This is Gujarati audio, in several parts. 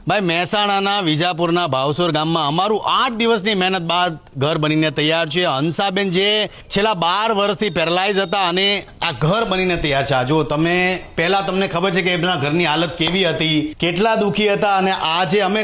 ભાઈ મહેસાણાના વિજાપુરના ભાવસોર ગામમાં અમારું 8 દિવસની મહેનત બાદ ઘર બનીને તૈયાર છે. હંસાબેન જે છેલ્લા 12 વર્ષથી પેરાલાઇઝ હતા અને આ ઘર બનીને તૈયાર છે. આ જો તમે પહેલા તમને ખબર છે કે એમના ઘરની હાલત કેવી હતી, કેટલા દુઃખી હતા, અને આજે અમે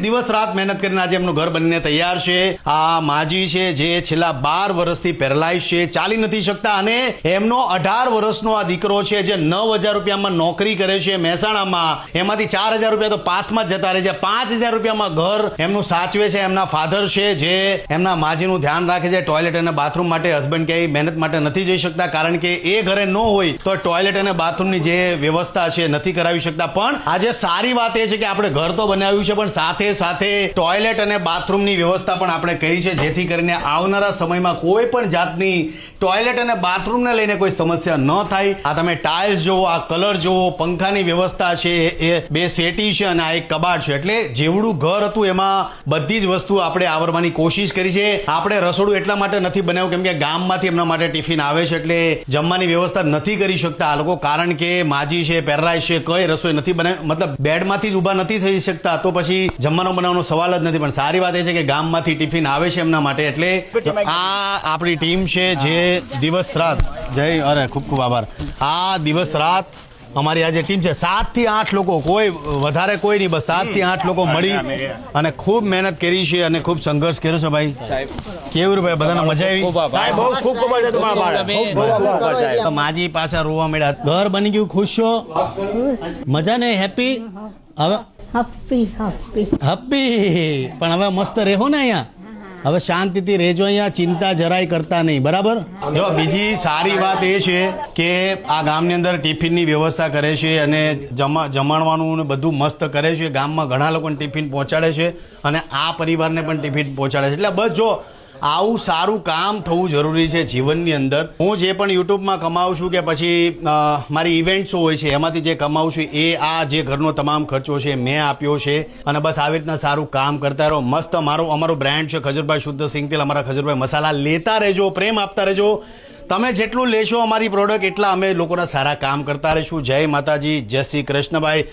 દિવસ રાત મહેનત કરીને આજે એમનું ઘર બનીને તૈયાર છે. આ માજી છે જે છેલ્લા 12 વર્ષથી પેરાલાઇઝ છે, ચાલી નથી શકતા, અને એમનો 18 વર્ષનો આ દીકરો છે જે 9,000 રૂપિયામાં નોકરી કરે છે મહેસાણામાં. એમાંથી 4,000 રૂપિયા તો પાસમાં જતા રહે છે. 5,000 રૂપિયામાં ઘર એમનું સાચવે છે. એમના ફાધર છે જે એમના માજીનું ધ્યાન રાખે છે. ટોયલેટ અને બાથરૂમ માટે હસબન્ડ ક્યાંય મહેનત માટે નથી જઈ શકતા, કારણ કે એ ઘરે ન હોય તો ટોયલેટ અને બાથરૂમની જે વ્યવસ્થા છે નથી કરાવી શકતા. પણ આજે સારી વાત એ છે કે આપણે ઘર તો બનાવ્યું છે, પણ સાથે સાથે ટોયલેટ અને બાથરૂમની વ્યવસ્થા પણ આપણે કરી છે, જેથી કરીને આવનારા સમયમાં કોઈ પણ જાતની ટોયલેટ અને બાથરૂમને લઈને કોઈ સમસ્યા ન થાય. આ તમે ટાઇલ્સ જુઓ, આ કલર જુઓ, પંખાની વ્યવસ્થા છે, એ 2 સેટી છે અને આ એક કબાટ છે. એટલે જેવડું ઘર હતું એમાં બધી જ વસ્તુ આપણે આવરવાની કોશિશ કરી છે. આપણે રસોડું એટલા માટે નથી બનાવ્યું કેમ કે ગામમાંથી એમના માટે ટિફિન આવે છે, એટલે જમવાની વ્યવસ્થા નથી કરી શકતા આ લોકો, કારણ કે માજી છે, પેરાલાઇઝ છે, કઈ રસોઈ નથી બનાવી, મતલબ બેડમાંથી જ ઊભા નથી થઈ શકતા, તો પછી જમવાનો બનાવવાનો સવાલ જ નથી. પણ સારી વાત એ છે કે ગામમાંથી ટિફિન આવે છે એમના માટે. એટલે આ આપણી ટીમ છે જે દિવસ રાત અરે ખૂબ ખૂબ આભાર. આ દિવસ રાત અમારી આ જે ટીમ છે 7 થી 8 લોકો, કોઈ વધારે કોઈ નહીં, બસ 7 થી 8 લોકો મળી અને ખૂબ મહેનત કરી છે અને ખૂબ સંઘર્ષ કર્યો છે. ભાઈ કેવું ભાઈ, બધાને મજા આવી? માજી પાછા રોવા મળ્યા. ઘર બની ગયું, ખુશ છો? મજા ને? હેપી? હવે હેપી પણ હવે મસ્ત રહેવો ને અહીંયા. હવે શાંતિથી રહેજો અહીંયા, ચિંતા જરાય કરતા નહીં, બરાબર? જો બીજી સારી વાત એ છે કે આ ગામની અંદર ટિફિનની વ્યવસ્થા કરે છે અને જમણવાનું ને બધું મસ્ત કરે છે. ગામમાં ઘણા લોકોને ટિફિન પહોંચાડે છે અને આ પરિવારને પણ ટિફિન પહોંચાડે છે. એટલે બસ જો આવું સારું કામ થવું જરૂરી છે જીવનની અંદર. હું જે પણ યુટ્યુબમાં કમાવું છું કે પછી મારી ઇવેન્ટ્સો હોય છે એમાંથી જે કમાવું છું એ આ જે ઘરનો તમામ ખર્ચો છે મેં આપ્યો છે. અને બસ આવી રીતના સારું કામ કરતા રહો. મસ્ત અમારું બ્રાન્ડ છે ખજૂરભાઈ શુદ્ધ સિંગ તેલ, અમારા ખજૂરભાઈ મસાલા. લેતા રહેજો, પ્રેમ આપતા રહેજો. તમે જેટલું લેશો અમારી પ્રોડક્ટ એટલા અમે લોકોના સારા કામ કરતા રહીશું. જય માતાજી, જય શ્રી કૃષ્ણભાઈ.